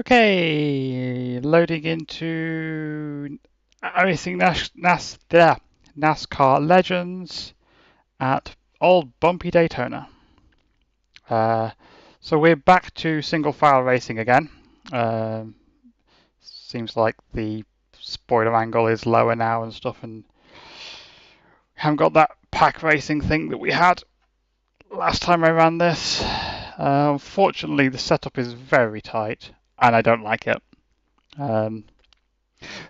Okay, loading into iRacing NASCAR Legends at Old Bumpy Daytona. Uh, so we're back to single file racing again. Um Seems like the spoiler angle is lower now and stuff, and haven't got that pack racing thing that we had last time I ran this. Unfortunately, the setup is very tight, and I don't like it. Um,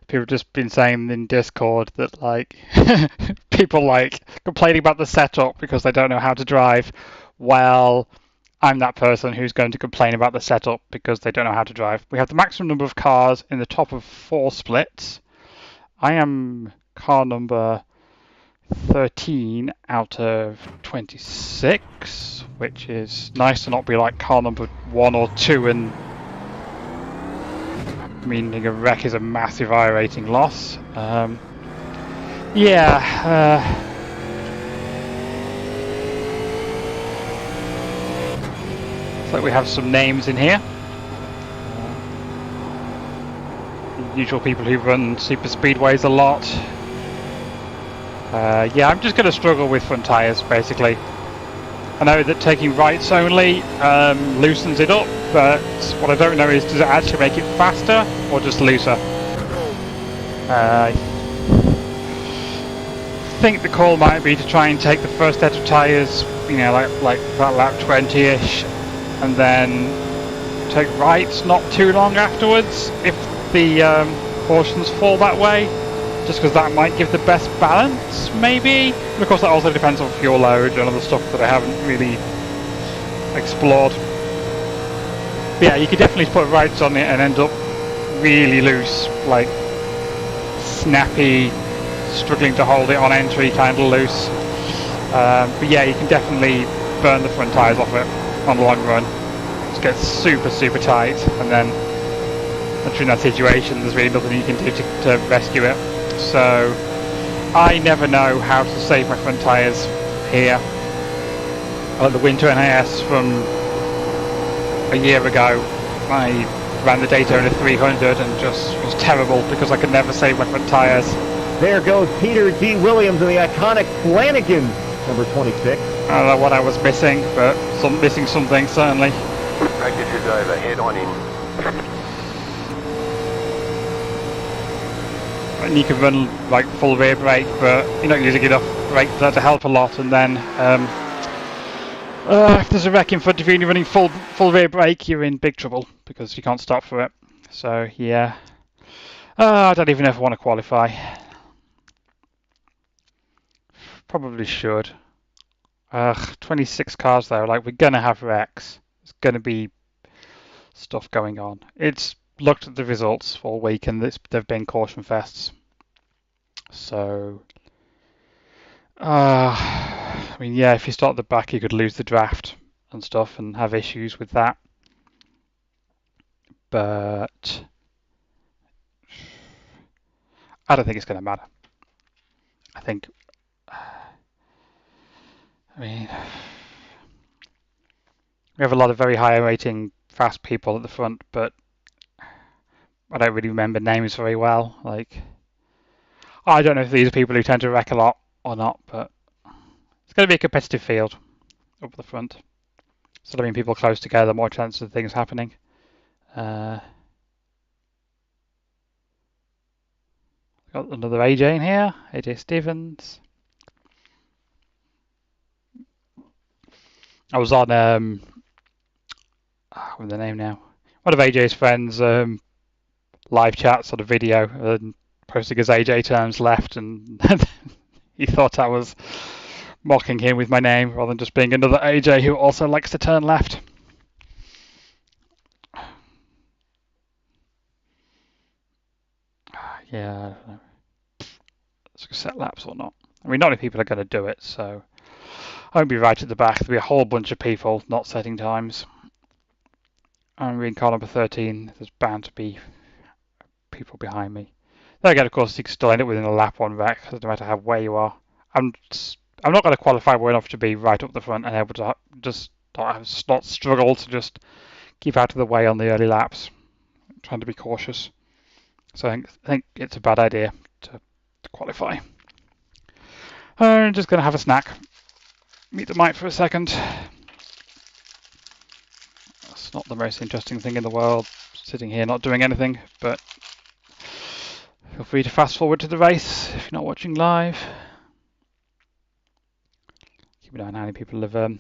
People have just been saying in Discord that like people like complaining about the setup because they don't know how to drive. Well, I'm that person who's going to complain about the setup because they don't know how to drive. We have the maximum number of cars in the top of 4 splits. I am car number 13 out of 26, which is nice to not be like car number 1 or 2 and meaning a wreck is a massive iRating loss. Yeah, looks like we have some names in here. Usual people who run super speedways a lot. Yeah, I'm just going to struggle with front tyres basically. I know that taking rights only loosens it up, but what I don't know is does it actually make it faster or just looser? I think the call might be to try and take the first set of tyres, you know, like about lap 20-ish, and then take rights not too long afterwards if the portions fall that way, just because that might give the best balance, maybe. And of course that also depends on fuel load and other stuff that I haven't really explored. But yeah, you could definitely put rights on it and end up really loose, like snappy, struggling to hold it on entry, kind of loose. But yeah, you can definitely burn the front tyres off it on the long run. Just gets super tight, and then once you're in that situation, there's really nothing you can do to rescue it. So I never know how to save my front tyres here. Like the winter NAS from a year ago, I ran the Daytona 300 and just was terrible because I could never save my front tyres. There goes Peter D. Williams in the iconic Flanagan, number 26. I don't know what I was missing, but missing something certainly. Practice is over, head on in. And you can run like full rear brake, but you're not using enough brake for that to help a lot. And then if there's a wreck in front of you and you're running full rear brake, you're in big trouble because you can't stop for it. So yeah, I don't even ever want to qualify. Probably should. 26 cars though, like we're gonna have wrecks. There's gonna be stuff going on. It's looked at the results all week and they've been caution fests. So, I mean, yeah, if you start at the back, you could lose the draft and stuff and have issues with that. But I don't think it's going to matter. I think, I mean, we have a lot of very high rating fast people at the front, but I don't really remember names very well. Like, I don't know if these are people who tend to wreck a lot or not, but it's going to be a competitive field up the front. So I mean, people close together, more chance of things happening. Got another AJ in here, AJ Stevens. I was on what's the name now? One of AJ's friends live chats on a video and posting his AJ terms left, and he thought I was mocking him with my name rather than just being another AJ who also likes to turn left. Yeah, I don't know. Set laps or not. I mean, not many people are going to do it, so I won't be right at the back. There'll be a whole bunch of people not setting times. I'm in car number 13. There's bound to be people behind me. Then again, of course, you can still end up within a lap on wreck, no matter how where you are. I'm not going to qualify well enough to be right up the front and able to just not struggle to just keep out of the way on the early laps. trying to be cautious. So I think it's a bad idea to qualify. I'm just going to have a snack. Meet the mic for a second. That's not the most interesting thing in the world, sitting here not doing anything, but feel free to fast forward to the race if you're not watching live. Keep an eye on how many people have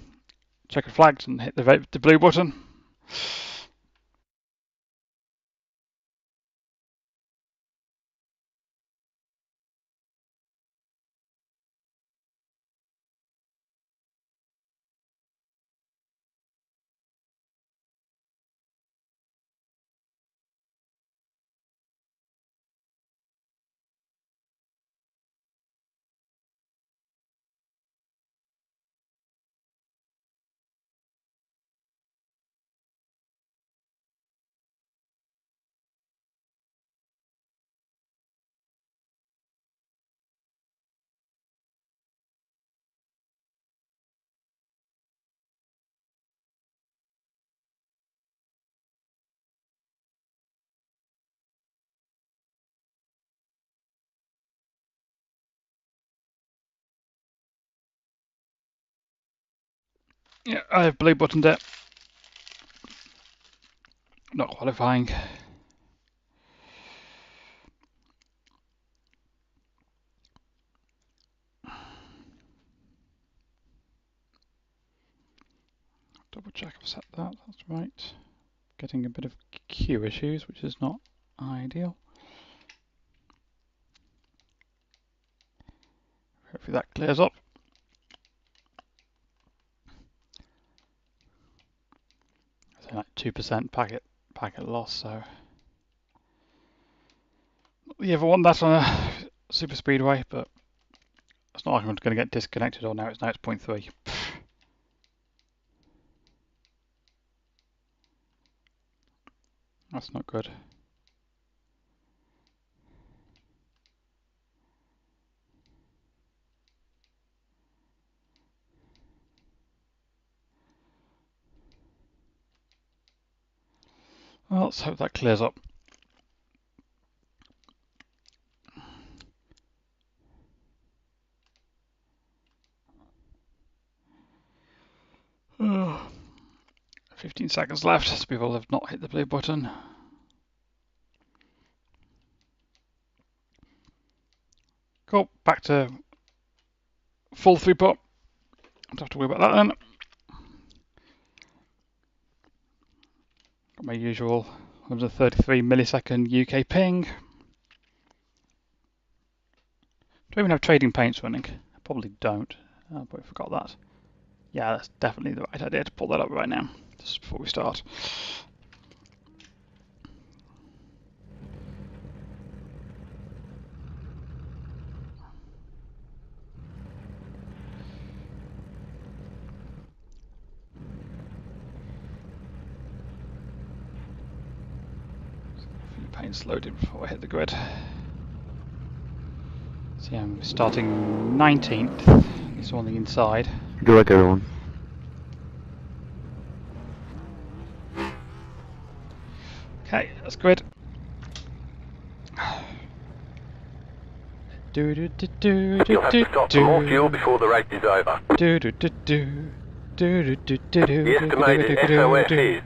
checkered flags and hit the blue button. Yeah, I have blue buttoned it. Not qualifying. Double check I've set that, that's right. Getting a bit of queue issues, which is not ideal. Hopefully that clears up. I think like 2% packet loss, so you ever want that on a super speedway, but it's not like I'm going to get disconnected or now it's 0.3. That's not good. Well, let's hope that clears up. Oh, 15 seconds left, so people have not hit the blue button. Cool, back to full throughput. Don't have to worry about that then. Got my usual 133 millisecond UK ping. Do I even have trading paints running? I probably don't. I probably forgot that. Yeah, that's definitely the right idea to pull that up right now, just before we start. Paint's loaded before I hit the grid. So yeah, I'm starting 19th. It's on the inside. Good luck, everyone. Okay, that's good. Do do do do You'll have do to stop for more fuel before the race is over. do do do do do do do do do. The estimated SOS is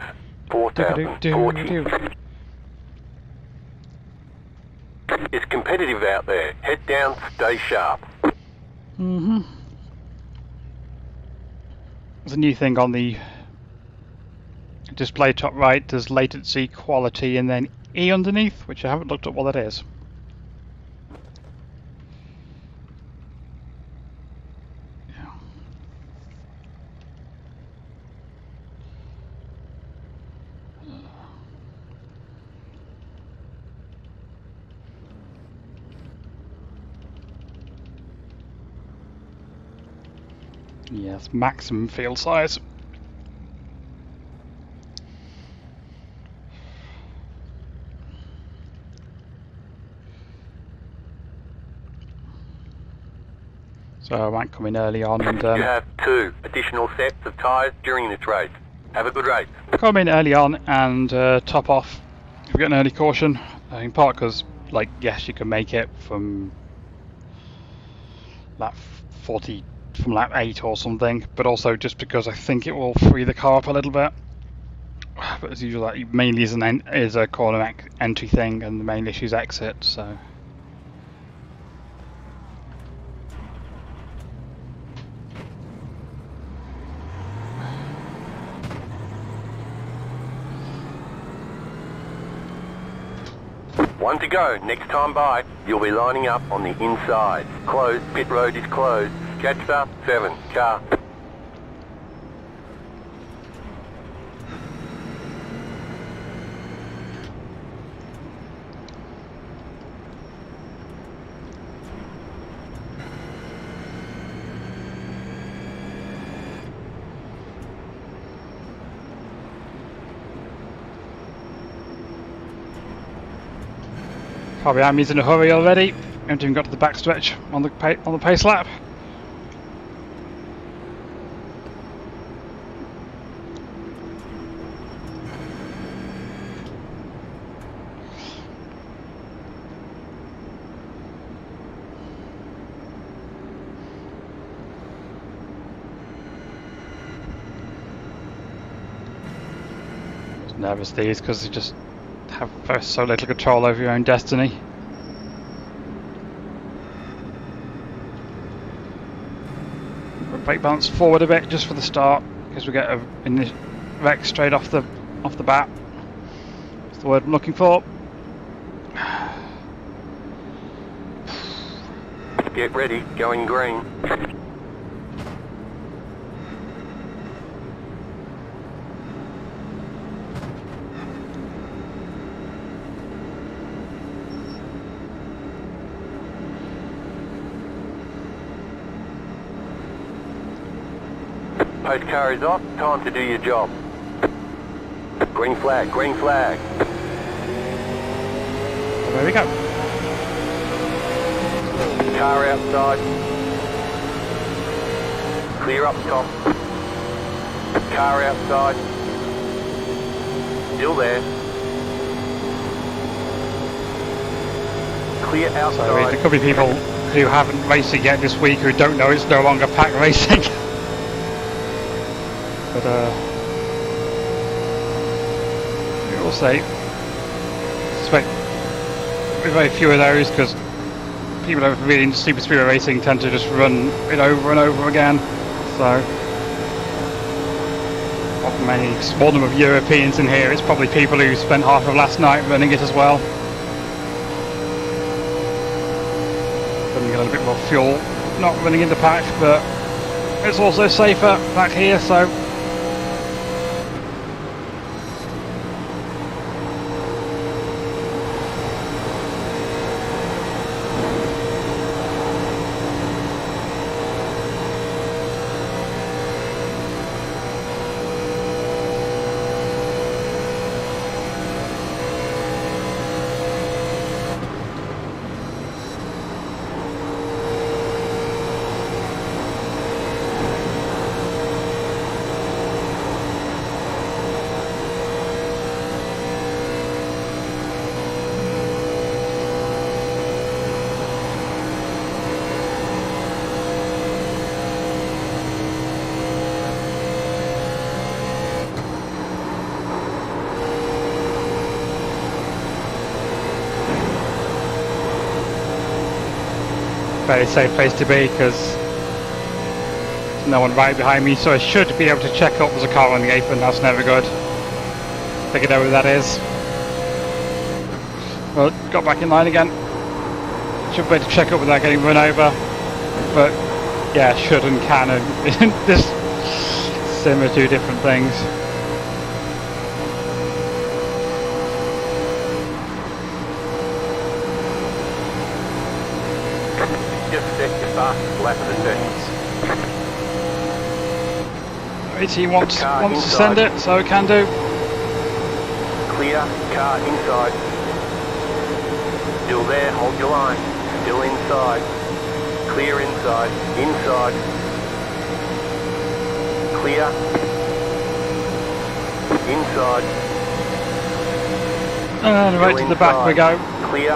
4,040. It's competitive out there. Head down, stay sharp. There's a new thing on the display top right. There's latency, quality, and then E underneath, which I haven't looked at what that is. Yes, maximum field size. So I might come in early on and You have 2 additional sets of tyres during this race. Have a good race. come in early on and top off if we get an early caution, in part because, like, yes, you can make it from lap 40, from lap 8 or something, but also just because I think it will free the car up a little bit. But as usual, that mainly is a corner entry thing, and the main issue is exit, so. One to go. Next time by, you'll be lining up on the inside. Closed. Pit road is closed. Catch up. 7. Car. Car behind me's in a hurry already. Haven't even got to the backstretch on the pace lap. Nervous these because you just have so little control over your own destiny. Brake balance forward a bit just for the start because we get a wreck straight off the bat. That's the word I'm looking for. Get ready. Going green. Post car is off. Time to do your job. Green flag. Green flag. There we go. Car outside. Clear up top. Car outside. Still there. Clear So outside. there could be people who haven't raced it yet this week who don't know it's no longer pack racing. But we will say, I suspect very few of those because people who are really into super speedway racing tend to just run it over and over again. So, of many small number of Europeans in here, it's probably people who spent half of last night running it as well. Then you get a little bit more fuel, not running in the pack, but it's also safer back here. So. Very safe place to be because there's no one right behind me, so I should be able to check up. There's a car on the apron. That's never good. Figured out who that is. Well, got back in line again. Should be able to check up without getting run over. But yeah, should and can are just similar to different things. Just set your fastest lap of the sessions. He wants to send it, so it can do. Clear, car inside. Still there, hold your line. Still inside. Clear inside. Inside. Clear. Inside. And right to the back we go. Clear.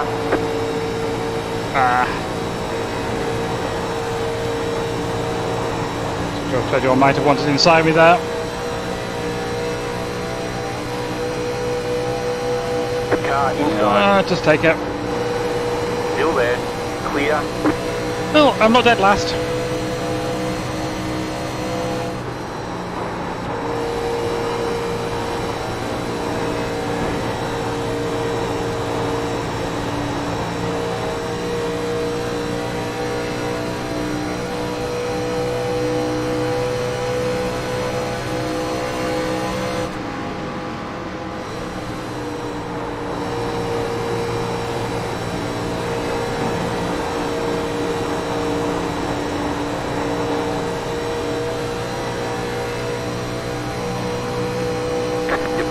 George Federer might have wanted inside me there. Car inside. Just take it. Still there. Clear. No, I'm not dead last.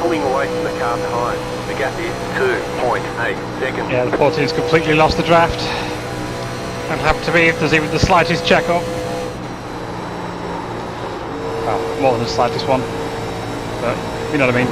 Pulling away from the car behind. The gap is 2.8 seconds. Yeah, the 14's completely lost the draft. It'll have to be if there's even the slightest check-up. Well, more than the slightest one. But, you know what I mean.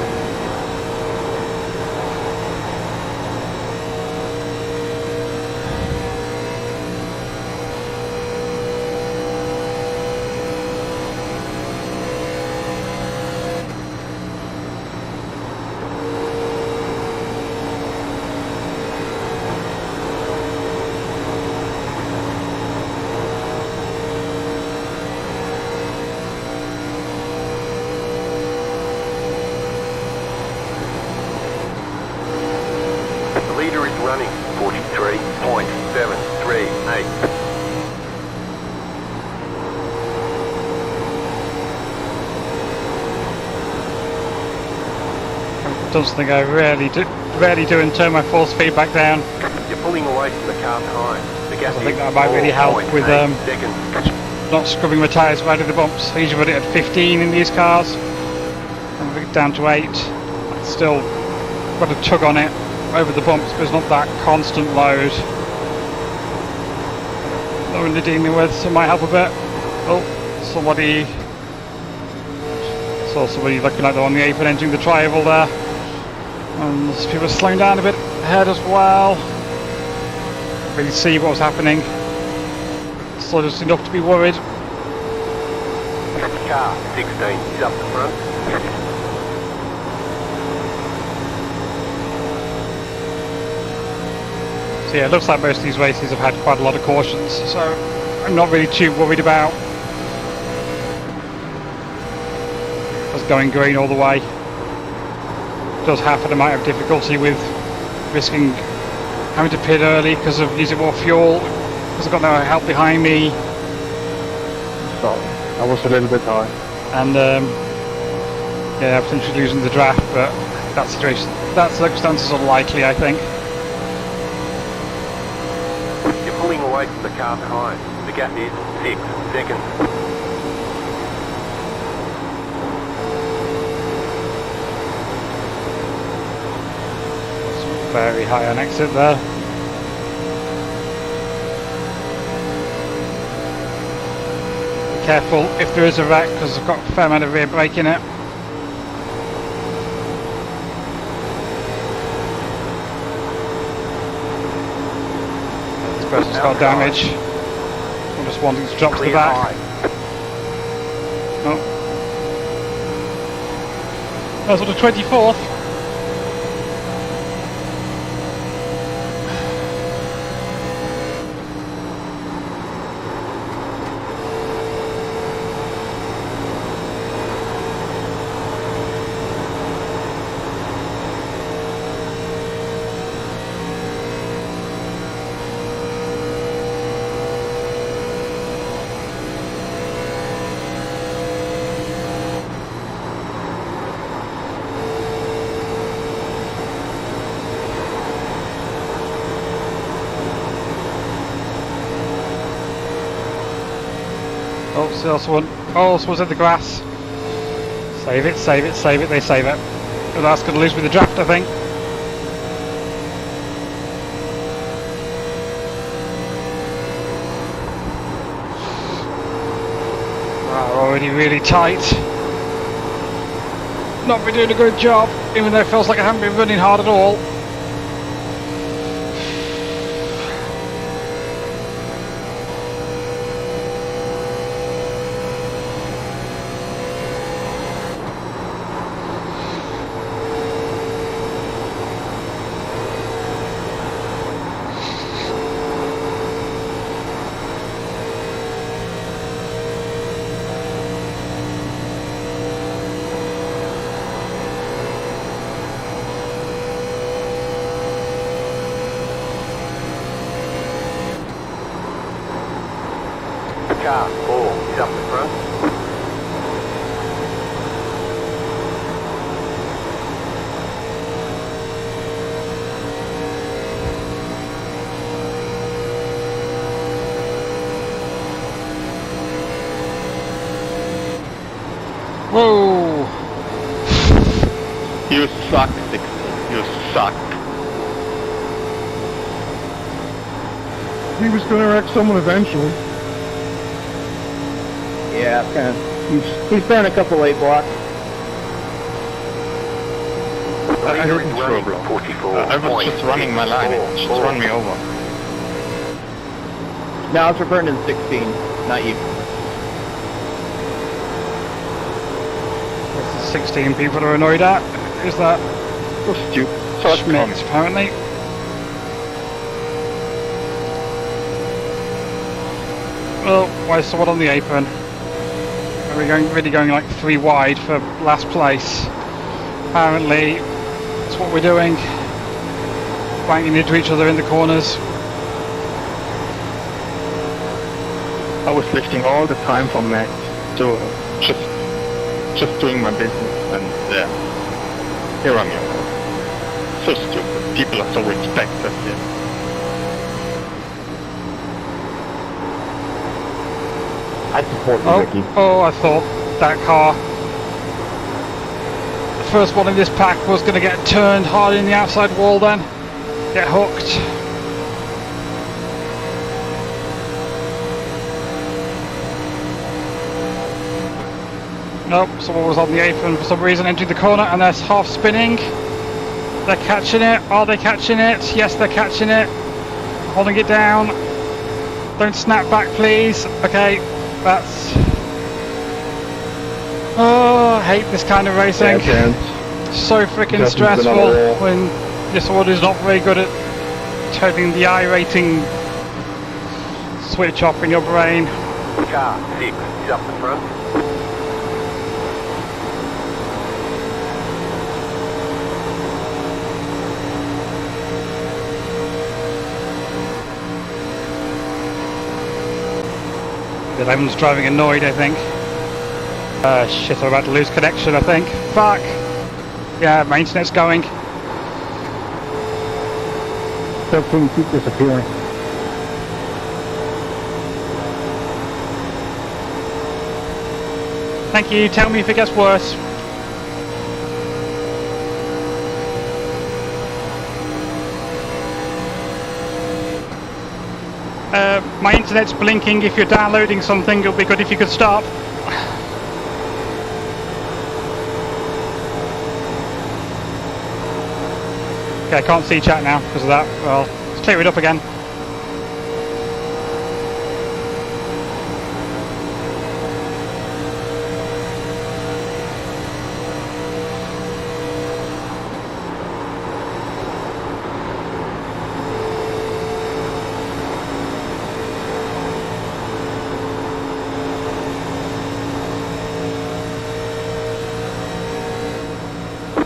Running 43.738. Does something I rarely do and turn my force feedback down. You're pulling away from the car behind. The gap I think that might really help with not scrubbing my tyres right at the bumps. I usually put it at 15 in these cars. And bring it down to 8. I've still got a tug on it over the bumps, but it's not that constant load that we're dealing with, so it might help a bit. Oh, somebody looking like they're on the apron entering the tri-oval there. And there's people slowing down a bit ahead as well. Really see what was happening. So just enough to be worried. Car 16 is up the front. So yeah, it looks like most of these races have had quite a lot of cautions, so I'm not really too worried about us going green all the way. It does happen I might have difficulty with risking having to pit early because of using more fuel, because I've got no help behind me. So I was a little bit high. And yeah, potentially losing the draft, but that circumstance is unlikely, I think. You're pulling away from the car behind. The gap is 6 seconds. Very high on exit there. Be careful if there is a wreck, because I've got a fair amount of rear brake in it. This person's got damage. I'm just wanting to drop to the back. Oh. That's on the 24th. Oh, still someone. Oh, someone's in the grass. Save it, save it, save it. They save it. But that's going to lose me the draft, I think. Wow, already really tight. Not been doing a good job, even though it feels like I haven't been running hard at all. Car 4 is up the front. Whoa! You suck, 16. You suck. He was going to wreck someone eventually. Yeah, kind of. He's burned a couple late blocks. I didn't throw a block. 44. I was just running my line. It just run me over. No, it's referring to the 16, not you. There's 16 people are annoyed at. Is that So stupid. So Schmidt, apparently? Well, why is someone on the apron? Are we really going like 3 wide for last place? Apparently, that's what we're doing. Banging into each other in the corners. I was lifting all the time from Max. So just doing my business, and here I'm here. So stupid. People are so respectless here. I support you, Ricky. Oh, I thought that car, the first one in this pack, was going to get turned hard in the outside wall then. Get hooked. Nope, someone was on the apron for some reason, entering the corner, and they're half spinning. They're catching it. Are they catching it? Yes, they're catching it. Holding it down. Don't snap back, please. Okay, that's... Oh, I hate this kind of racing. So freaking stressful when this one is not very good at turning the iRacing switch off in your brain. Car 6 is up the front. The 11's driving annoyed, I think. Shit, I'm about to lose connection, I think. Fuck! Yeah, my internet's going. So can you keep disappearing? Thank you, tell me if it gets worse. My internet's blinking. If you're downloading something, it'll be good if you could stop. Okay, I can't see chat now because of that. Well, let's clear it up again.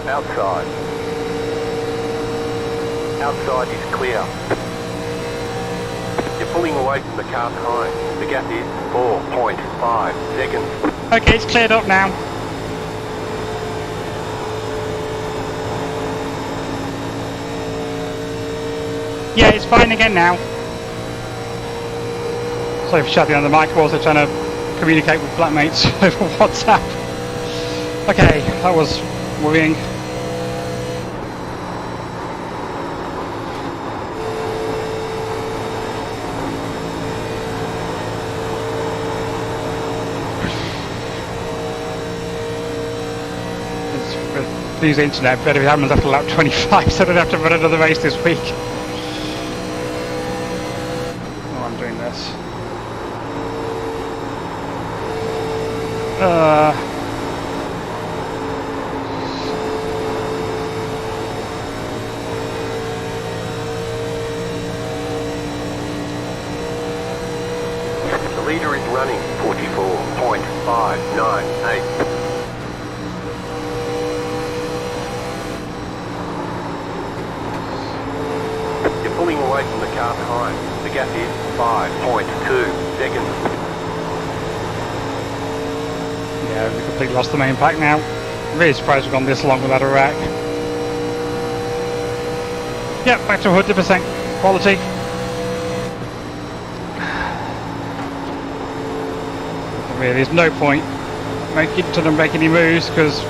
Outside. Outside is clear. You're pulling away from the car behind. The gap is 4.5 seconds. Okay, it's cleared up now. Yeah, it's fine again now. Sorry for shouting on the mic, I'm also trying to communicate with flatmates over WhatsApp. Okay, that was worrying. Use the internet, but if it happens after lap 25, so I don't have to run another race this week. Oh, I'm doing this. The leader is running 44.598. Pulling away from the car behind. The gap is 5.2 seconds. completely lost the main pack now. I'm really surprised we've gone this long without a wreck. Yeah, back to 100% quality. Really, there's no point making any moves because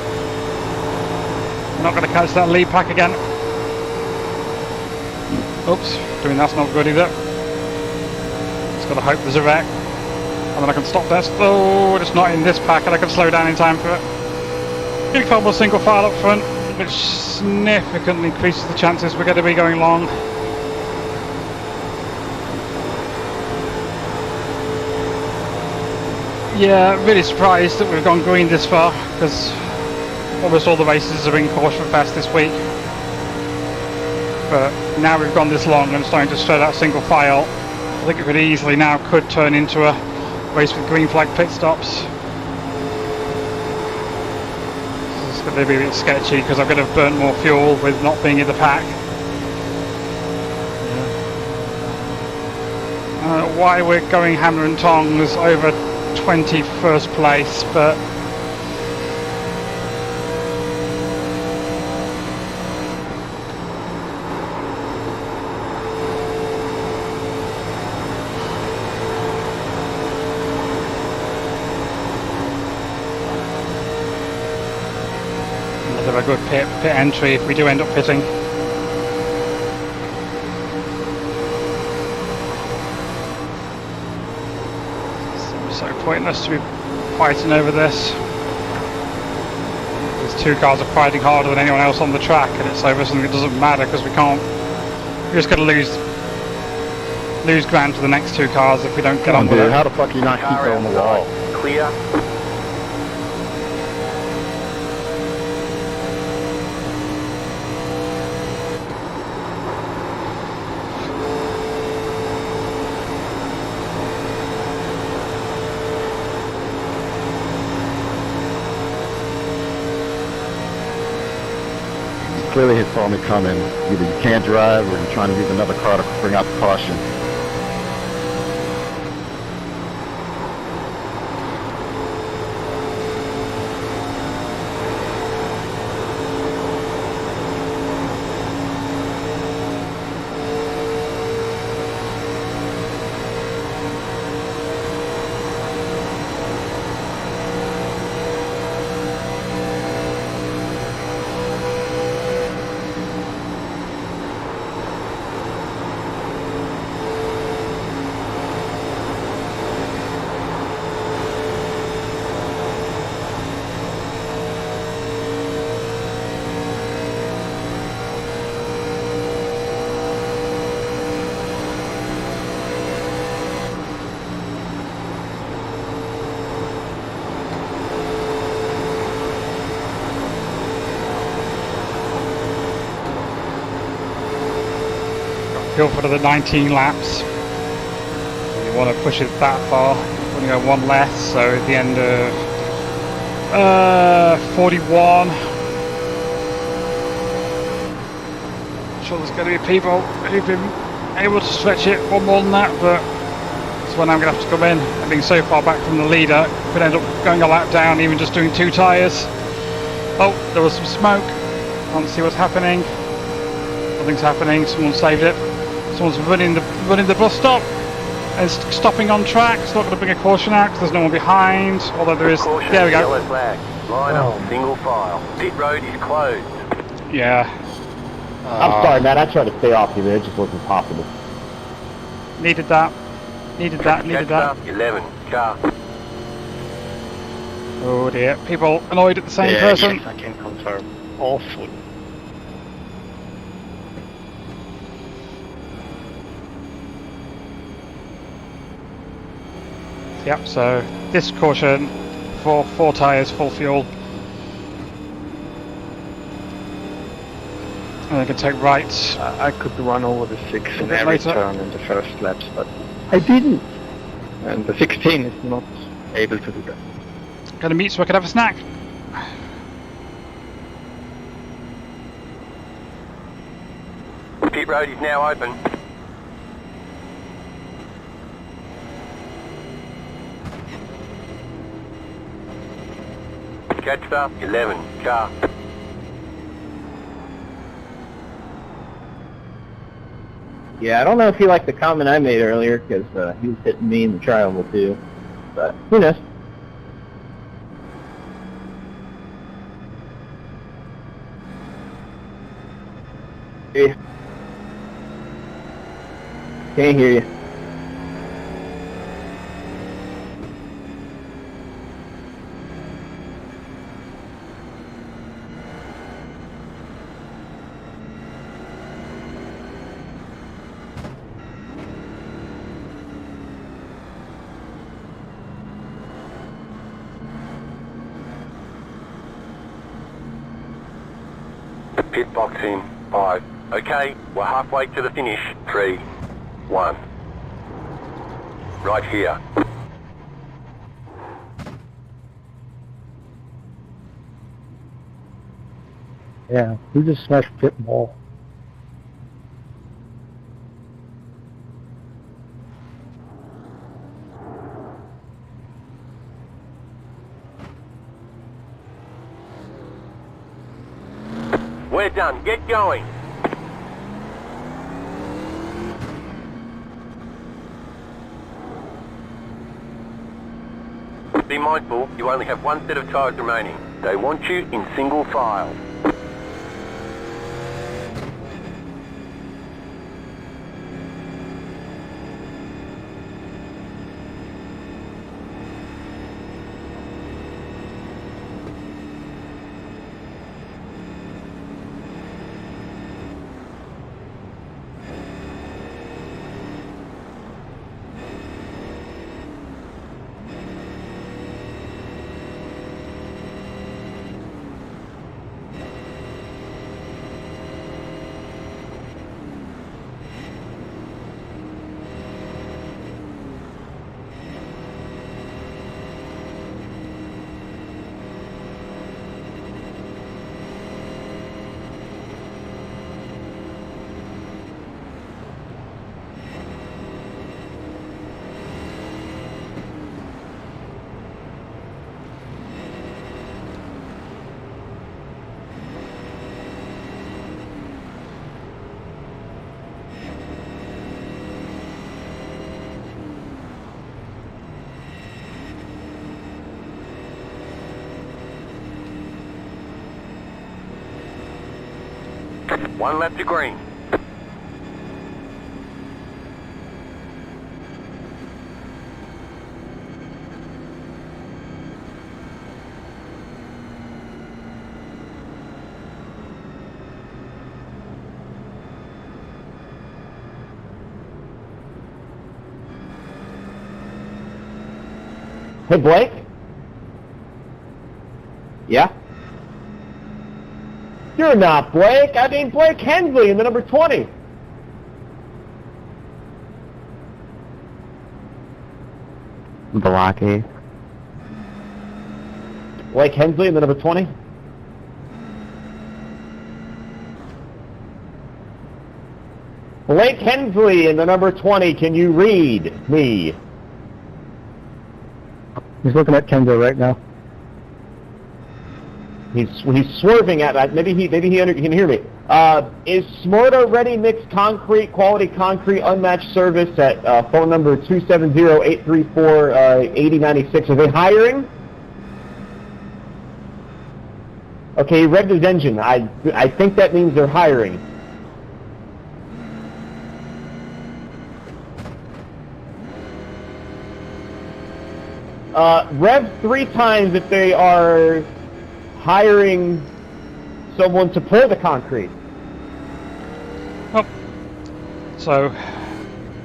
we're not going to catch that lead pack again. Oops, doing that's not good either. Just got to hope there's a wreck. And then I can stop this. Oh, it's not in this pack and I can slow down in time for it. Getting far more single file up front, which significantly increases the chances we're going to be going long. Yeah, really surprised that we've gone green this far, because almost all the races have been caution fast this week. But now we've gone this long and starting to straight out single file, I think it could easily now could turn into a race with green flag pit stops. It's going to be a bit sketchy because I'm going to have burnt more fuel with not being in the pack. Why we're going hammer and tongs over 21st place, but another good pit entry if we do end up pitting. So pointless to be fighting over this. These two cars are fighting harder than anyone else on the track, and it's over something that doesn't matter because we can't. We're just going to lose ground to the next two cars if we don't get on with it. How the fuck you not keep it on the wall? Clear. Clearly he saw me coming. Either you can't drive or you're trying to leave another car to bring out the caution. Go for the 19 laps. You want to push it that far. You want to go one less, so at the end of 41. I'm sure there's going to be people who've been able to stretch it one more than that, but that's when I'm going to have to come in. And being so far back from the leader, could end up going a lap down, even just doing two tyres. Oh, there was some smoke. Can't see what's happening. Nothing's happening. Someone saved it. Someone's running the bus stop and stopping on track. It's not going to bring a caution out because there's no one behind. Although there is. Caution, there we go. yellow flag. Line up, single file. Pit road is closed. Yeah. I'm sorry, man. I tried to stay off you there. It just wasn't possible. Needed that. Needed that. Needed that. 11 car. Oh dear. People annoyed at the same person. Yes, I can confirm. Awful. Yep, so this caution for 4 tyres, full fuel. And I can take right. I could run over the 6 in bit every later. turn in the first laps, but I didn't. And the 16 is not able to do that. Gonna meet so I can have a snack. Pit road is now open. Catch star 11, car. Yeah, I don't know if he liked the comment I made earlier, because he was hitting me in the triangle too. But who knows? Hey. Can't hear you. Pit box in 5. Okay, we're halfway to the finish. 3, 1. Right here. Yeah, we just smashed pit ball. We're done. Get going. Be mindful, you only have one set of tyres remaining. They want you in single file. One lap to green. Hey, Blake? Yeah? You're not Blake. I mean, Blake Hensley in the number 20. Blockade. Blake Hensley in the number 20. Blake Hensley in the number 20. Can you read me? He's looking at Kenzo right now. He's swerving at that. Maybe he can hear me. Is Smorta Ready Mix Concrete, Quality Concrete, Unmatched Service at phone number 270-834-8096? Are they hiring? Okay, he revved his engine. I think that means they're hiring. Rev 3 times if they are hiring someone to pour the concrete. Oh. So,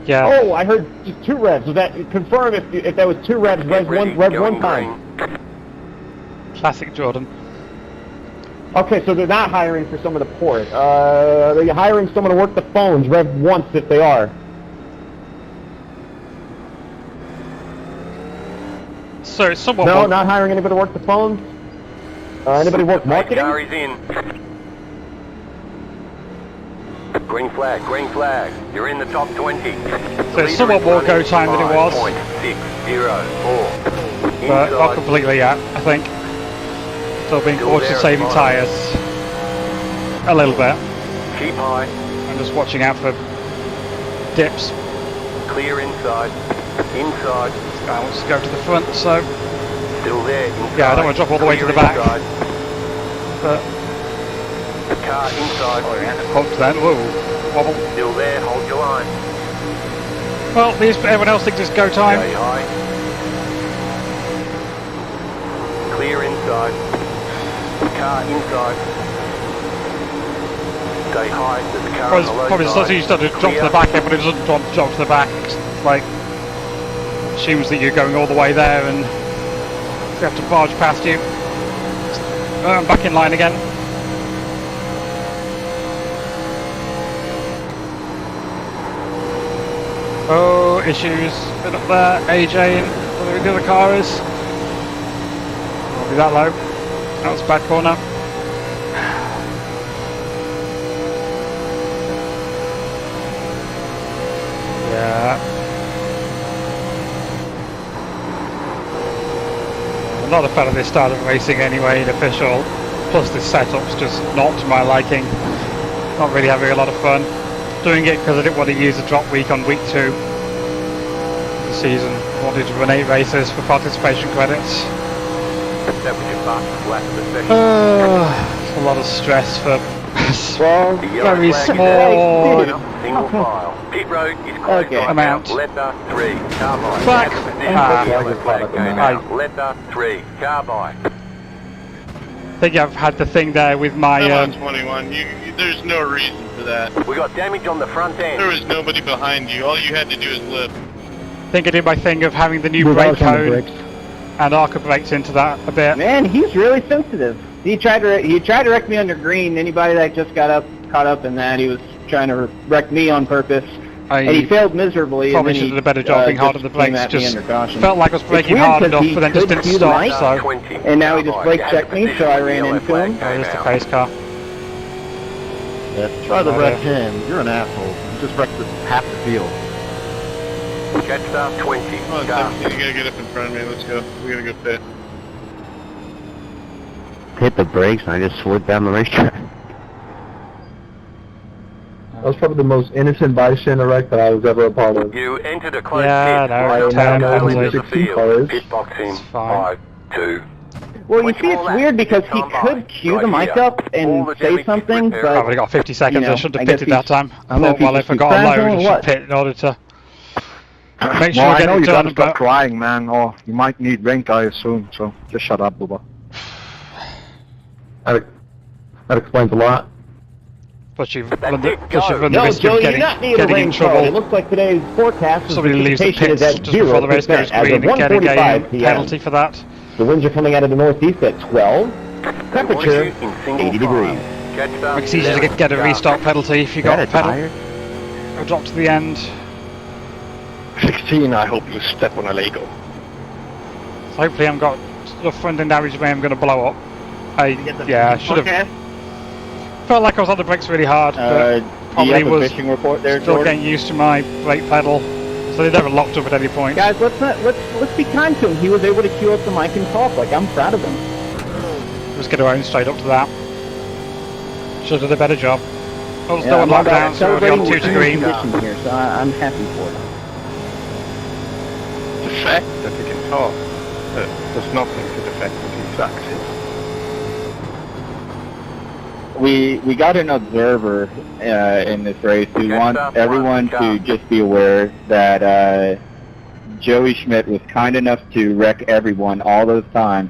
yeah. Oh, I heard just 2 revs. Was that confirm if that was 2 revs? Rev one time. Classic Jordan. Okay, so they're not hiring for someone to pour it. They're hiring someone to work the phones. Rev once if they are. So it's somewhat. No, not hiring anybody to work the phones. Anybody work marketing? Car is in. Green flag, green flag. You're in the top 20. So it's somewhat more go time than it was. 5.604. But not completely yet, I think. Still being cautious of saving tyres. A little bit. Keep high. I'm just watching out for dips. Clear inside. Inside. This guy wants to go to the front, so Still there. Inside. yeah, I don't want to drop all the way to the back. Inside. But Car inside. oh yeah, pumped then. Whoa, wobble. Still there. Hold your line. Well, everyone else thinks it's go time. Stay high. Clear inside. Car inside. Stay high. There's a car on the low Probably side. you start to drop to the back, everybody doesn't drop to the back. It's like assumes that you're going all the way there, and they have to barge past you. I'm back in line again. Oh, issues. Bit up there. AJ and where the other car is. Won't be that low. That was a bad corner. Yeah. I'm not a fan of this style of racing anyway, in official. Plus this setup's just not to my liking. Not really having a lot of fun. Doing it because I didn't want to use a drop week on week 2 of the season. Wanted to run 8 races for participation credits. That was your fastest lap of the session. It's a lot of stress for The yellow very flag is small out. Single file. Pit road is closed Okay. right Amount. now. Letter 3. Car by. Fuck. At the position Ah. of the yellow flag came Aye. out. Letter 3. Car by. I think I've had the thing there with my Come on, 21. There's no reason for that. We got damage on the front end. There was nobody behind you. All you had to do is lift. I think I did my thing of having the new Move brake out on the code brakes. and Arca brakes into that a bit. Man, he's really sensitive. He tried to wreck me under green. Anybody that just caught up in that, he was trying to wreck me on purpose. And he I failed miserably. probably and then should have done a better he, job being hard on just the came brakes. at me Just under caution. felt like I was braking weird hard 'cause enough, he but then just could didn't cue the stop. mic. So 20. And now he just Car brake by. checked At the me, so I position ran the yellow into flag him. came there's the out. pace car. Yeah, try to wreck him. You're an asshole. You just wrecked half the field. Catch start 20. Come on, Car. 17, you gotta get up in front of me. Let's go. We gotta go pit. Hit the brakes and I just slid down the racetrack. That was probably the most innocent bystander wreck that I was ever a part of. You entered a closed Yeah, pit. no, Right it's down the terrible. middle of the 16 field. cars. Pit box in. It's fine. 5, 2. Well, you Which see, it's ball weird that because he come by? could cue the Right mic here. up All and the say damage something, is I've repaired. only got 50 seconds. You know, I shouldn't I have guess pitted that he's- time. I don't know if Well, he's if I got a frazzled load, or I should what. pit in order to make sure Well, I I get know it you done. gotta stop But crying, man, or you might need rent guys soon, so just shut up, Bubba. That explains a lot. plus you've That's run the, it, plus you've go. run the No, risk Joe, of you do not need a getting in rain card. It trouble. looks like today's forecast is Somebody leaves the precipitation is pits at just before the race 0% goes as of green and getting 1:45 a p.m. penalty for that. The winds are coming out of the northeast at 12. They want Temperature, you in single 80 file. degrees. Catch start Makes it easier to 11. get a Car. restart penalty if you Got got a a pedal. tire? Or drop to the end. 16, I hope you step on a Lego. So hopefully I've got enough front-end damage where I'm going to blow up. I should have. Felt like I was on the brakes really hard, but Do you probably have a was fishing report there, still Jordan? getting used to my brake pedal. So they never locked up at any point. Guys, let's be kind to him. He was able to cue up the mic and talk. Like, I'm proud of him. Just get around straight up to that. Should have done a better job. Oh, still Yeah, on I'm lockdown, so we're celebrating on 2 with to new green. conditions here, so I'm happy for it. The fact that he can talk does nothing to the fact that he sucks. We got an observer in this race who Yes, wants stop, everyone stop. to just be aware that Joey Schmidt was kind enough to wreck everyone all those times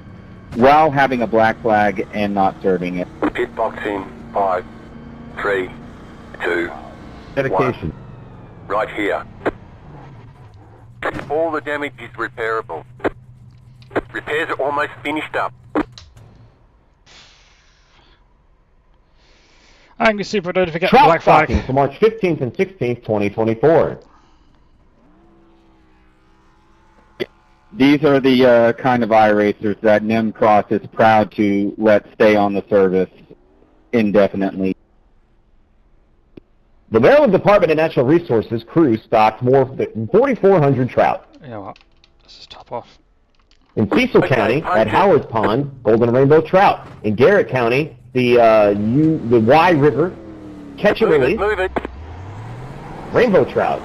while having a black flag and not serving it. Pit box in. 5, 3, 2. Dedication. Right here. All the damage is repairable. Repairs are almost finished up. I'm going to super don't forget the black Trout flag. stocking for March 15th and 16th, 2024. These are the kind of iRacers that Nimcross is proud to let stay on the service indefinitely. The Maryland Department of Natural Resources crew stocked more than 4,400 trout. You know what? Let's just top off. In Cecil County, at Howard's Pond, golden rainbow trout. In Garrett County, the Y River, catch and release, Move it. rainbow trout.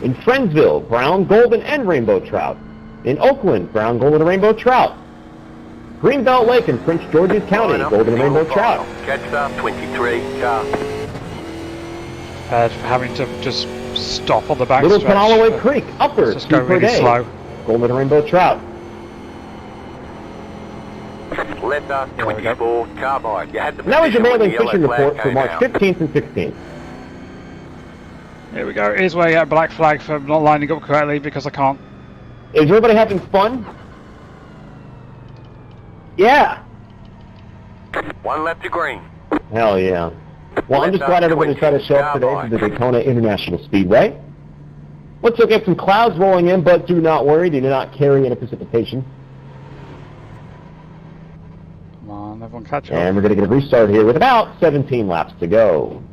In Friendsville, brown, golden, and rainbow trout. In Oakland, brown, golden, and rainbow trout. Greenbelt Lake in Prince George's County, golden and rainbow trout. Catch star 23, car. Prepared for having to just stop on the back Little stretch. Canalaway Creek, upper, Let's just go 2 per really day. slow. Golden and rainbow trout. Letter 24, carbide. You had the And that was your position when mailing the yellow fishing flag report for came March out. 15th and 16th. Here we go. Here's where you get a black flag for not lining up correctly because I can't. Is everybody having fun? Yeah. One lap to green. Hell yeah. Well, I'm just glad everybody tried to show up today for the Daytona International Speedway. Let's look at some clouds rolling in, but do not worry, they do not carry any precipitation. Come on, everyone catch up. And we're going to get a restart here with about 17 laps to go.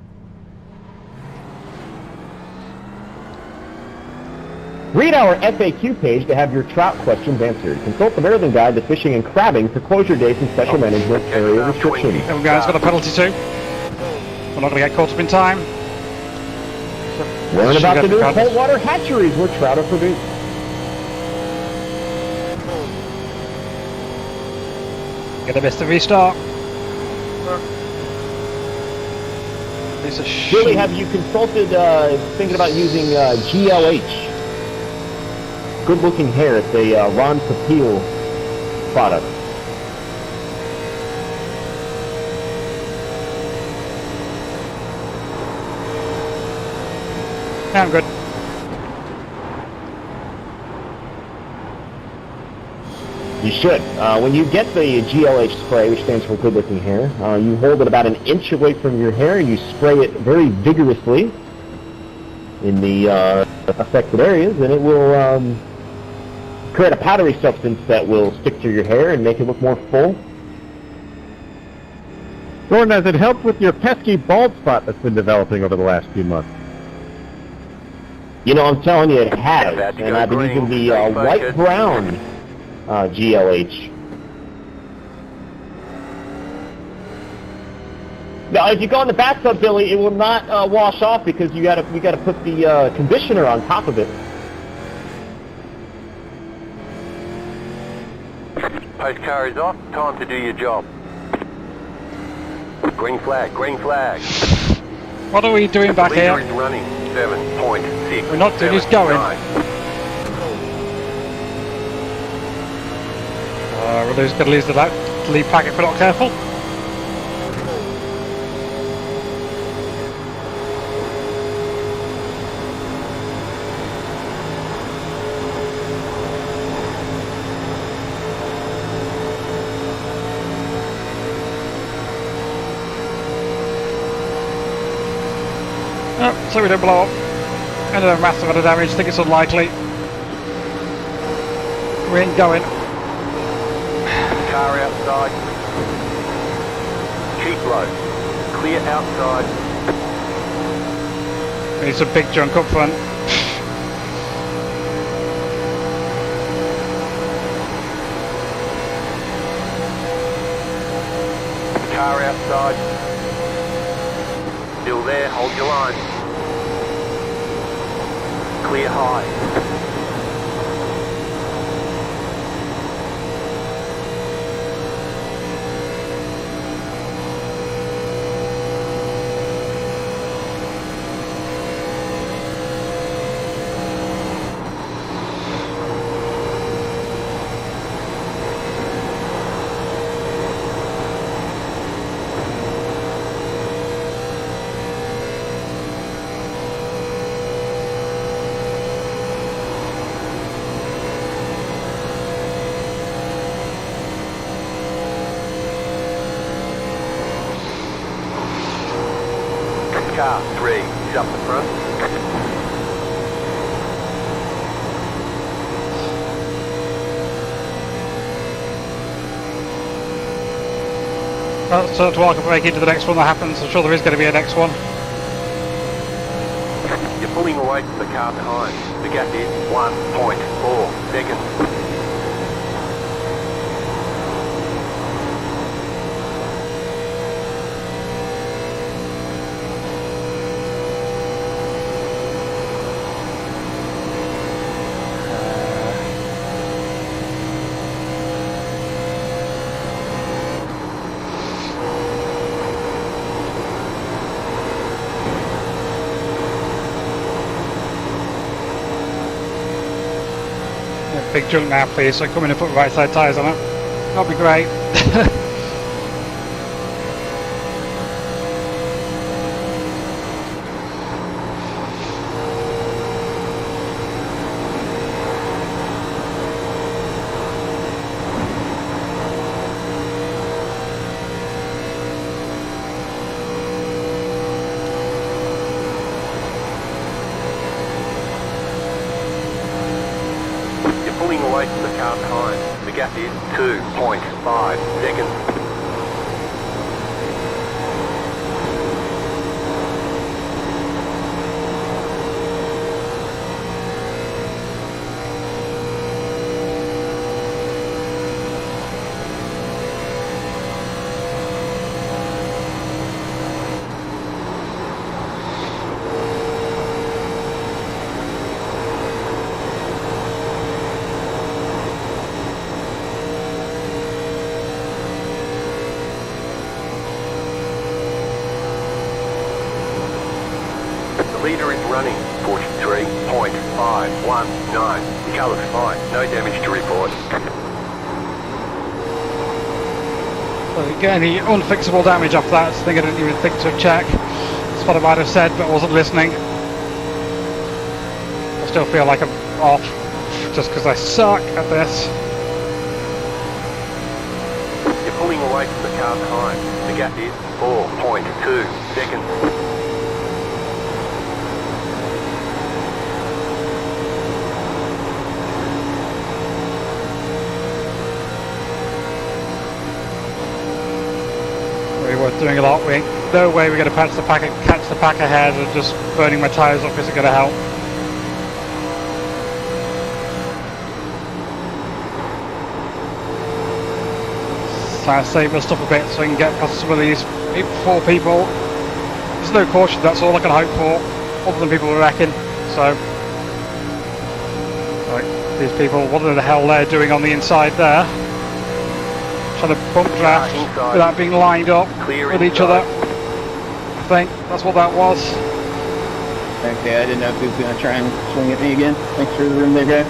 Read our FAQ page to have your trout questions answered. Consult the Maryland Guide to Fishing and Crabbing for closure dates and special management area restrictions. Everyone guys got a penalty too. We're not going to get caught up in time. Learn about the new Sugar cold water hatcheries where trout are produced. Gonna miss the restart. Piece of Julie, shit. have you consulted, thinking about using GLH? Good looking hair. It's a Ron Popeil product. Yeah, I'm good. You should. When you get the GLH spray, which stands for good looking hair, you hold it about an inch away from your hair and you spray it very vigorously in the affected areas, and it will create a powdery substance that will stick to your hair and make it look more full. Gordon, has it helped with your pesky bald spot that's been developing over the last few months? You know, I'm telling you, it has, About to and go I've been green. using the Stay focused. white-brown GLH. Now, if you go in the bathtub, Billy, it will not wash off because you got to put the conditioner on top of it. Post car is off. Time to do your job. Green flag, green flag. What are we doing back Leader here? is running 7.6. We're not doing this going. We're going to lose the lead pack if we're not careful. Oh, so we don't blow up. And a massive amount of damage. I think it's unlikely. We ain't going. Car outside. Cheap low. Clear outside. We need some big junk up front. Car outside. Still there, hold your line. Clear high. Car 3 is up the front. Well, so to welcome back into the next one that happens. I'm sure there is going to be a next one. You're pulling away from the car behind. The gap is 1.4 seconds. big junk now, please, so come in and put right side tyres on it. That'll be great. You're pulling away from the car time. The gap is 2.5 seconds. The leader is running 43.519. The colour's fine, no damage to report. So get any unfixable damage off that, I think I didn't even think to check. That's what I might have said, but I wasn't listening. I still feel like I'm off, just because I suck at this. You're pulling away from the car time. The gap is 4.2 seconds. We were doing a lot. No way we're going to catch the pack ahead, and just burning my tyres off isn't going to help. Trying to save my stuff a bit so I can get past some of these 4 people. There's no caution, that's all I can hope for, other than people wrecking. So, like these people, what the hell they're doing on the inside there? Trying to bump draft without being lined up with each other. I think that's what that was. Okay, I didn't know if he was going to try and swing at me again. Thanks for the room there, guys.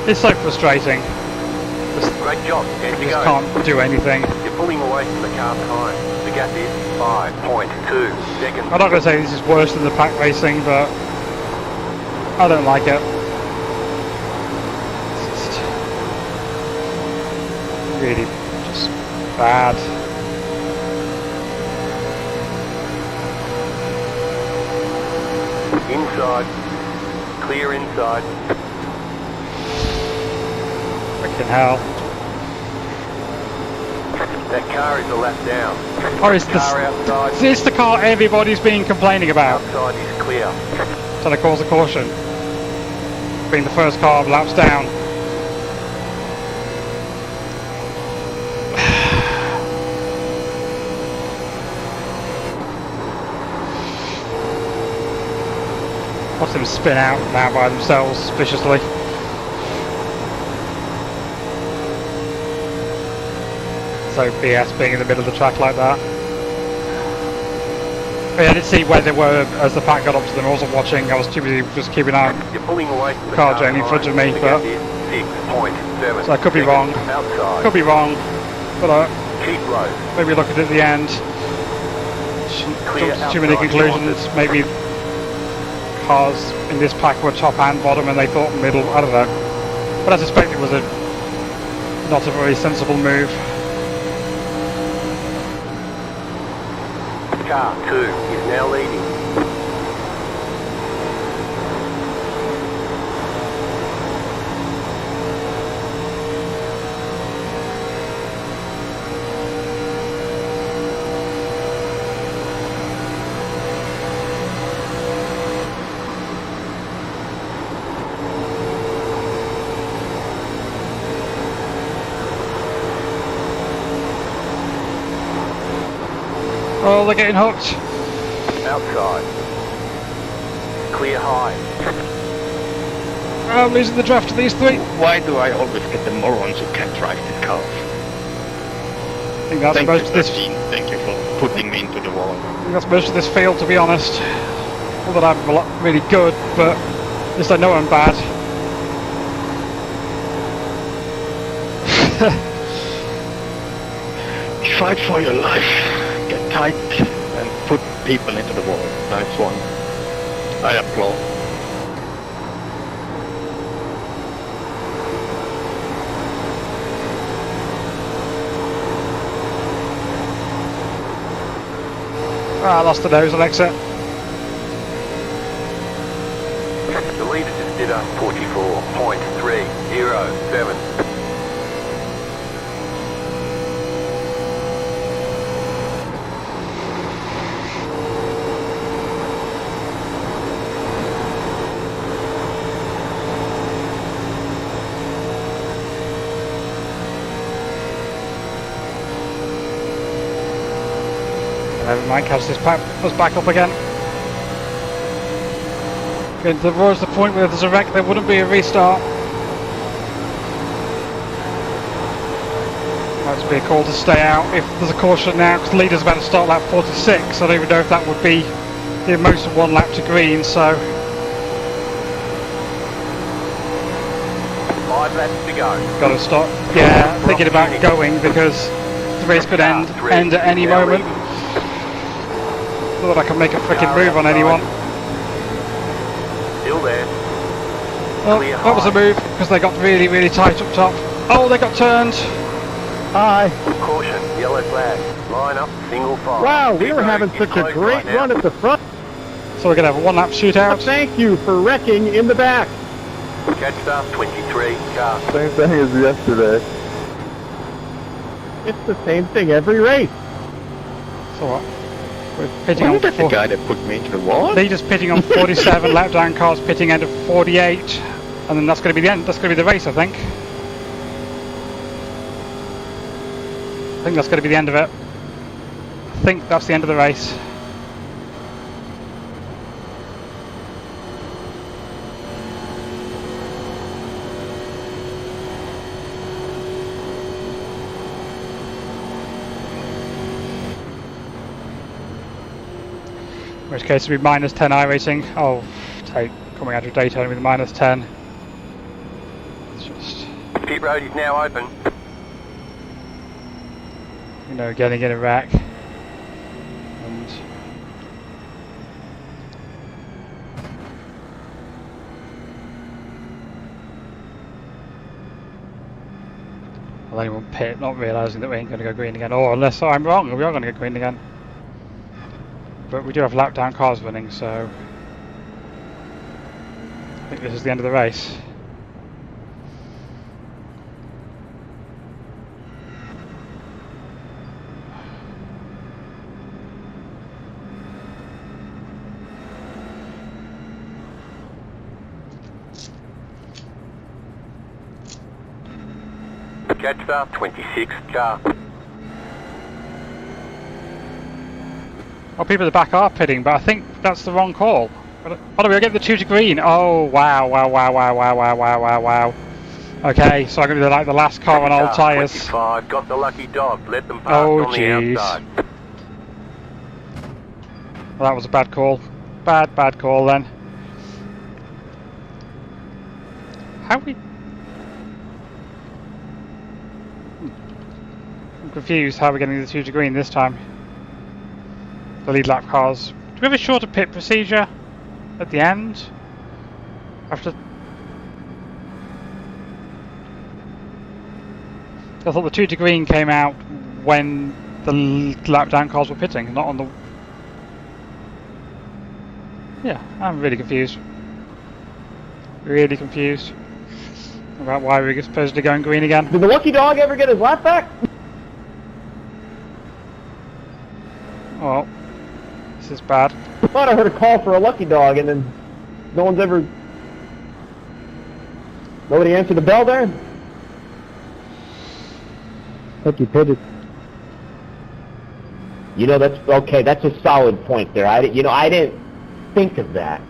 It's so frustrating. Great job, You just can't do anything. You're pulling away from the car time. The gap is 5.2 seconds. I'm not going to say this is worse than the pack racing, but I don't like it. It's just really just bad. Inside. Clear inside. Freaking hell. That car is a lap down. Or is Car outside. Is this the car everybody's been complaining about? Outside is clear. So they cause a caution. Being the first car laps down. Watch them spin out now by themselves suspiciously. So BS being in the middle of the track like that. I didn't see where they were as the pack got up to them. I wasn't watching. I was too busy just keeping an eye You're pulling away from the car car journey in front of me. The But gap is 6.7 so I could be wrong. Outside. Could be wrong. But Keep low. maybe look at it at the end. Shouldn't Clear jump to too many outside, conclusions. Maybe cars in this pack were top and bottom, and they thought middle. I don't know. But I suspect it was not a very sensible move. Car 2 is now leading. Oh, they're getting hooked. Outside. Clear high. I'm losing the draft to these 3. Why do I always get the morons who can't drive these cars? think that's Thank you, most of this. 13. Thank you for putting me into the wall. I think that's most of this field, to be honest. Not that I'm really good, but at least I know I'm bad. Fight for your life. Get tight and put people into the wall. Nice one. I applaud. Ah, I lost the nose on exit. The leader just did a 44.307. Never mind, catch this pack us back up again. If there was the point where there's a wreck, there wouldn't be a restart. Might be a call to stay out if there's a caution now, because the leader's about to start lap 46. I don't even know if that would be the most of 1 lap to green, so 5 laps to go. gotta start, yeah, thinking about going, because the race could end at any moment. Thought I could make a freaking move on anyone. Still there. Oh, that was a move, because they got really, really tight up top. Oh, they got turned. Hi. Caution, yellow flag. Line up, single file. Wow, we Pit were road having is such a closed great right now. run at the front. So we're gonna have a 1 lap shootout. Thank you for wrecking in the back. Catch start 23, car. Same thing as yesterday. It's the same thing every race. So what? We're pitting on Wasn't that the guy that put me into the wall? Leaders pitting on 47, lap down cars pitting end of 48, and then that's going to be the end. That's going to be the race, I think. I think that's going to be the end of it. I think that's the end of the race. In which case it would be -10 iRacing. I'll take coming out of Daytona with -10. It's just, Pit road is now open. you know, getting in a wreck. And I'll anyone pit, not realising that we ain't going to go green again. Or unless I'm wrong, we are going to go green again. But we do have lap down cars running, so I think this is the end of the race. Catch start 26, car. Well, people at the back are pitting, but I think that's the wrong call. Oh no, we'll get the 2 to green. Oh, wow. Okay, so I'm going to be like the last car on old tyres. 25, got the lucky dog. Let them pass Oh, on the jeez. outside. Well, that was a bad call. Bad call then. How we... I'm confused how we're getting the 2 to green this time. The lead lap cars. Do we have a shorter pit procedure at the end? After... I thought the 2 to green came out when the lap down cars were pitting, not on the... Yeah, I'm really confused. Really confused about why we're supposedly going green again. Did the lucky dog ever get his lap back? Well, this is bad. I thought I heard a call for a lucky dog, and then no one's ever... Nobody answered the bell there? Lucky pitted. You know, that's okay. That's a solid point there. I didn't think of that.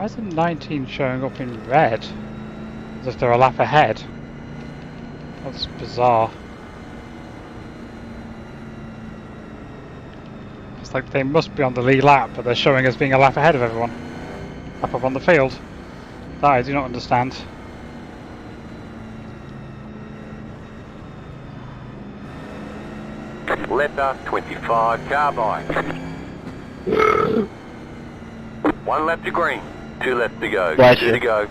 Why is the 19 showing up in red? As if they're a lap ahead. That's bizarre. It's like they must be on the lead lap, but they're showing as being a lap ahead of everyone. Up on the field. That I do not understand. Letter 25 car by. 1 lap to green, 2 laps to go, Bless 2 you. to go.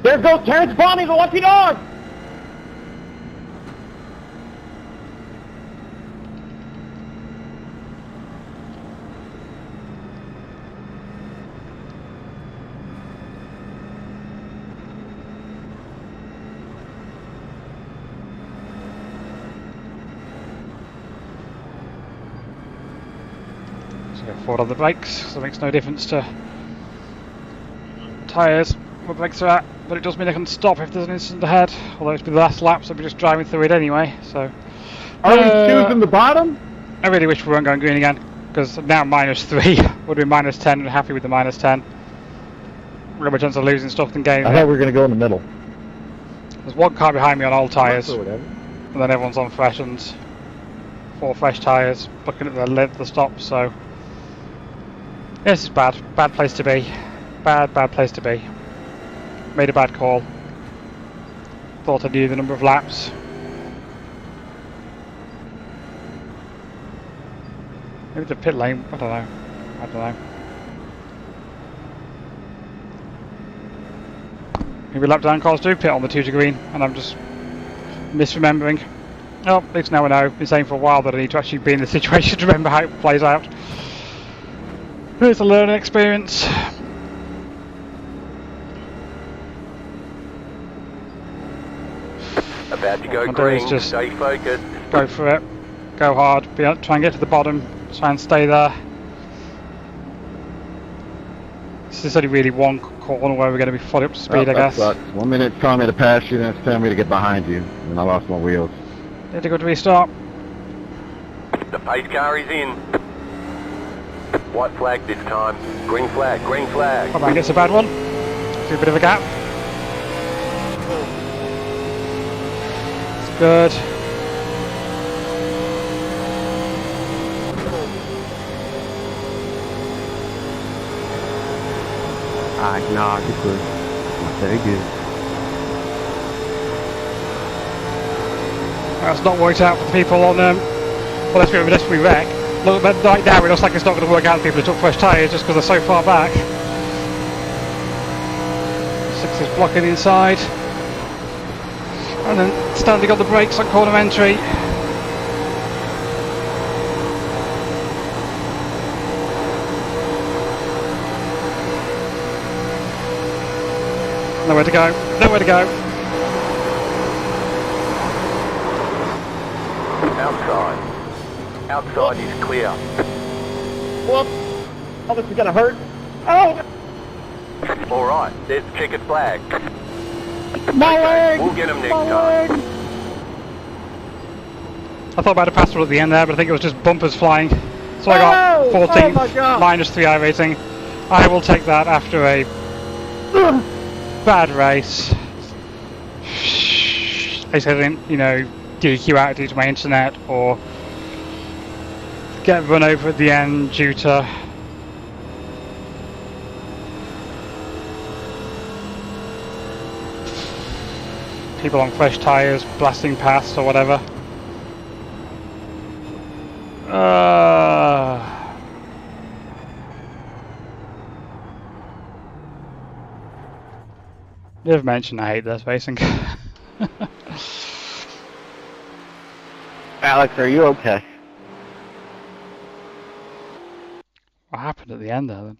There goes Terrence Bonnie, the lucky dog! So go forward on the brakes, so it makes no difference to tyres where brakes are at, but it does mean I can stop if there's an incident ahead. Although it's been the last lap, so I'll be just driving through it anyway. So Are we choosing the bottom? I really wish we weren't going green again, because now -3 would be -10, and happy with the -10. Rubber chance of losing stuff than gaining I it. thought we were going to go in the middle. There's one car behind me on old tyres, Or whatever. and then everyone's on fresh ones. 4 fresh tyres, looking at the stops, so this is bad. Bad place to be. Bad place to be. Made a bad call. Thought I knew the number of laps. Maybe the pit lane, I don't know. Maybe lap down cars do pit on the 2 to green, and I'm just misremembering. Oh, at least now I know. I've been saying for a while that I need to actually be in the situation to remember how it plays out. It's a learning experience. About to go What I'll do is green, just stay focused. Go for it. Go hard. Try and get to the bottom. Try and stay there. This is only really one corner where we're going to be fully up to speed, I that guess. sucks. 1 minute telling me to pass you, then it's telling me to get behind you, and I lost my wheels. Need a good restart. The pace car is in. White flag this time. Green flag, green flag. Come on, gets a bad one. See a bit of a gap. It's good. No, it's good. Very good. That's not worked out for the people on well, let's be wreck. Look, right now it looks like it's not going to work out for people who took fresh tyres just because they're so far back. 6 is blocking the inside. And then standing on the brakes on corner entry. Nowhere to go. Nowhere to go. Outside. Outside is clear. Whoops! Oh, this is going to hurt. Oh! Alright, there's the checkered flag. My leg! We'll get them next time. I thought about a pass at the end there, but I think it was just bumpers flying. So I got 14, my God. -3 iRacing. I will take that after a bad race. I said I didn't, DQ out due to my internet or get run over at the end due to people on fresh tyres blasting past or whatever. Never mentioned I hate this racing. Alex, are you okay? What happened at the end there then?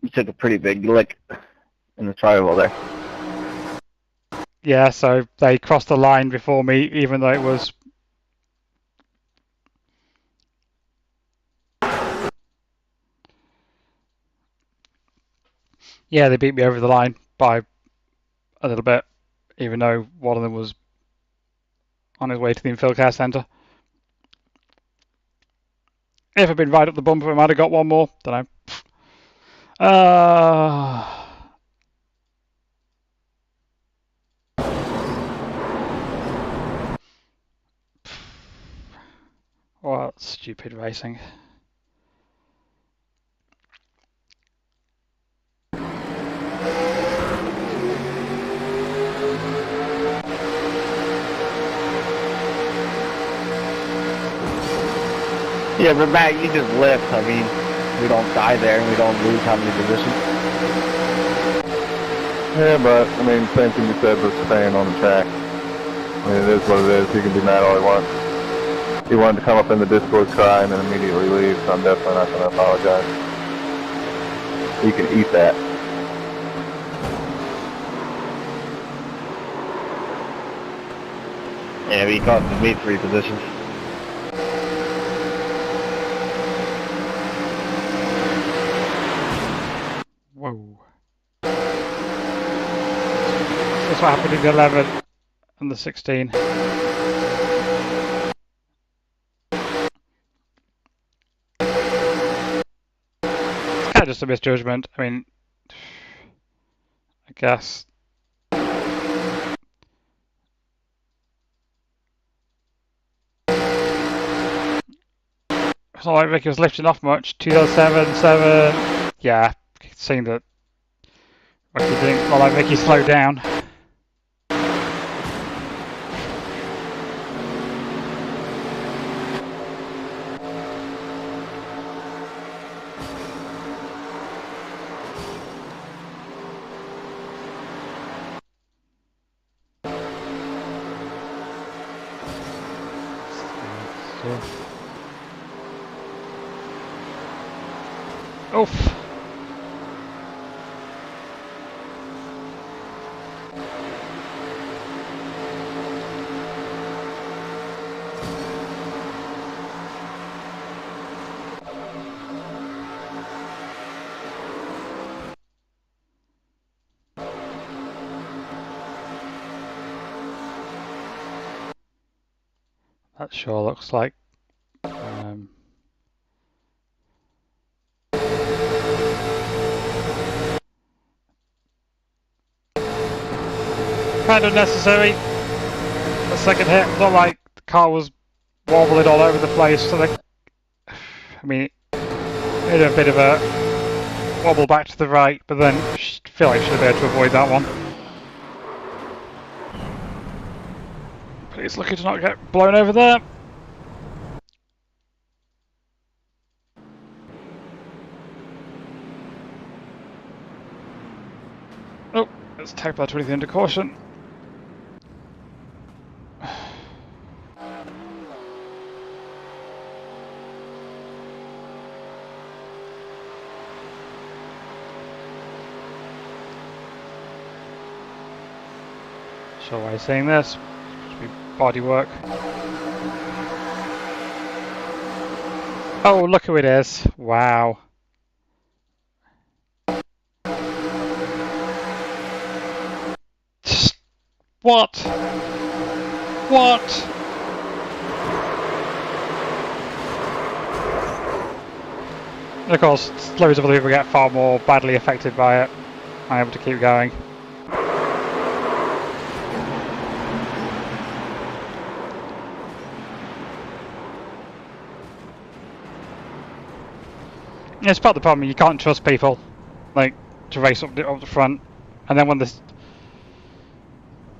You took a pretty big lick in the trial there. Yeah, so they crossed the line before me, even though it was... Yeah, they beat me over the line by a little bit, even though one of them was on his way to the infield care centre. If I'd been right up the bumper, I might have got one more. Don't know. What stupid racing. Yeah, but Matt, you just lift. I mean, we don't die there and we don't lose how many positions. Yeah, but, I mean, same thing you said with staying on the track. I mean, it is what it is. He can be mad all he wants. He wanted to come up in the Discord cry and then immediately leave, so I'm definitely not going to apologize. He can eat that. Yeah, he cost me 3 positions. Whoa. That's what happened in the 11 and the 16. It's kind of just a misjudgment. I mean, I guess. It's not like Ricky was lifting off much. 2007, 7. Yeah, seeing that Ricky didn't. Well, like Ricky slowed down. Oof. That sure looks like kind of necessary. The second hit, not like the car was wobbling all over the place, so I mean, it had a bit of a wobble back to the right, but then I feel like I should have been able to avoid that one. Please lucky to not get blown over there. Oh, let's take that 20th into caution. Sure why he's saying this. Should be body work. Oh, look who it is. Wow. What? What? And of course, loads of other people get far more badly affected by it. I'm able to keep going. Yeah, it's part of the problem. You can't trust people, like, to race up the front, and then when the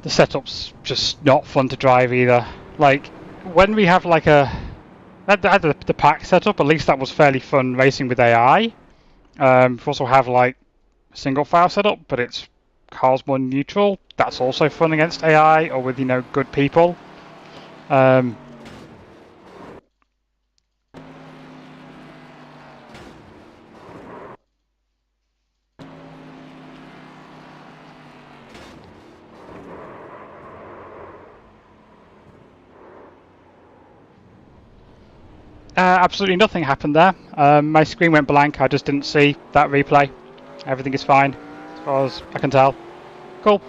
setup's just not fun to drive either. Like, when we have like had the pack setup, at least that was fairly fun racing with AI. We also have like a single file setup, but it's cars more neutral. That's also fun against AI or with, you know, good people. Absolutely nothing happened there. My screen went blank. I just didn't see that replay. Everything is fine as far as I can tell. Cool.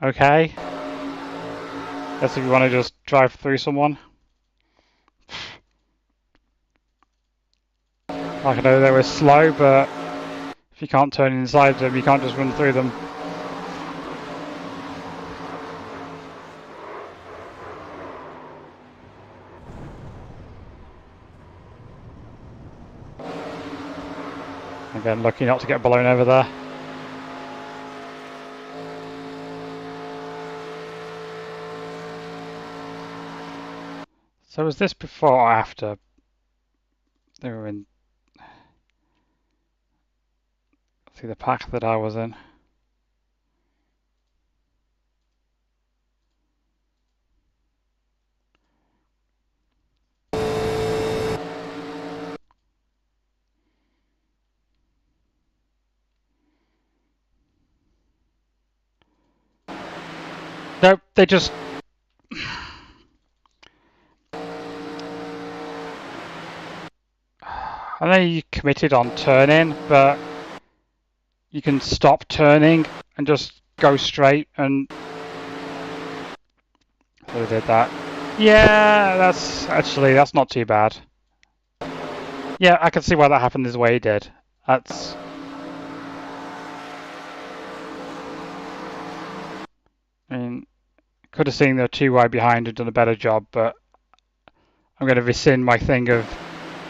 Okay. Guess if you want to just drive through someone. Like I know they were slow, but if you can't turn inside them, you can't just run through them. Again, lucky not to get blown over there. So was this before or after they were in the pack that I was in? Nope, they just... I know you committed on turning, but you can stop turning and just go straight, and so we did that. Yeah, that's not too bad. Yeah, I can see why that happened this way he did. That's... I mean, could have seen the two wide behind and done a better job, but I'm going to rescind my thing of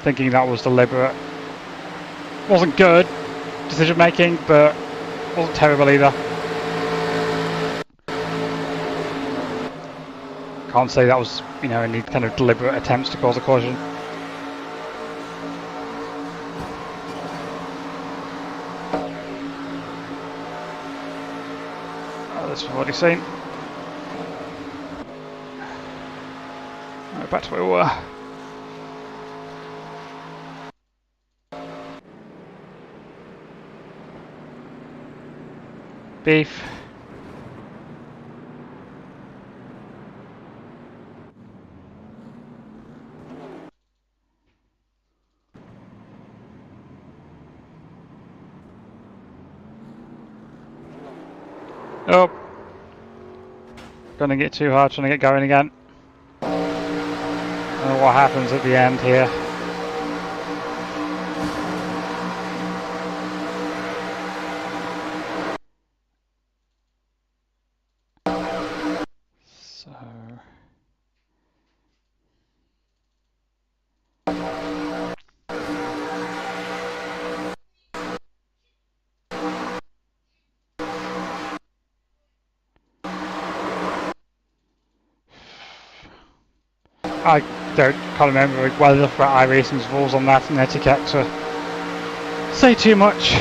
thinking that was deliberate. Wasn't good decision making, but wasn't terrible either. Can't say that was, you know, any kind of deliberate attempts to cause a collision. Oh, this we've already seen. Right, back to where we were. Beef. Oh. Gonna get too hard trying to get going again. I don't know what happens at the end here. I can't remember well enough about iRacing's rules on that and etiquette to say too much.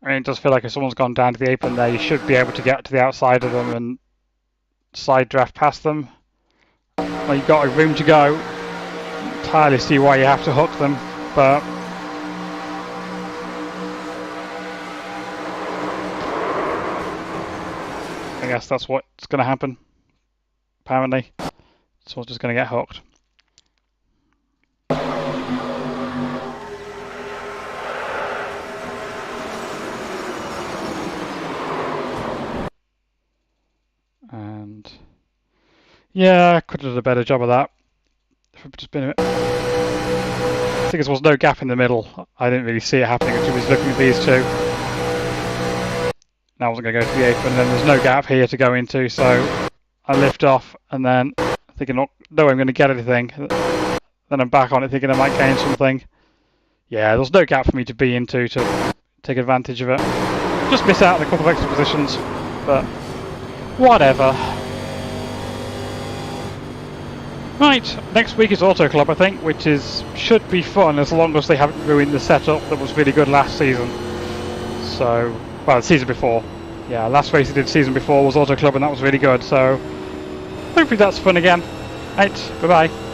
I mean, it does feel like if someone's gone down to the apron there, you should be able to get to the outside of them and side draft past them. Well, you've got a room to go. Entirely see why you have to hook them, but I guess that's what's going to happen. Apparently, someone's just going to get hooked. And yeah, I could have done a better job of that. If I'd just been a bit... I think there was no gap in the middle. I didn't really see it happening until I was looking at these two. Now I wasn't going to go to the apron, and then there's no gap here to go into, so I lift off, and then thinking, no, I'm going to get anything. Then I'm back on it thinking I might gain something. Yeah, there's no gap for me to be into to take advantage of it. Just miss out on a couple of extra positions, but whatever. Right, next week is Auto Club, I think, which should be fun as long as they haven't ruined the setup that was really good last season. So, well, the season before. Yeah, last race they did season before was Auto Club and that was really good, so hopefully that's fun again. Right, bye-bye.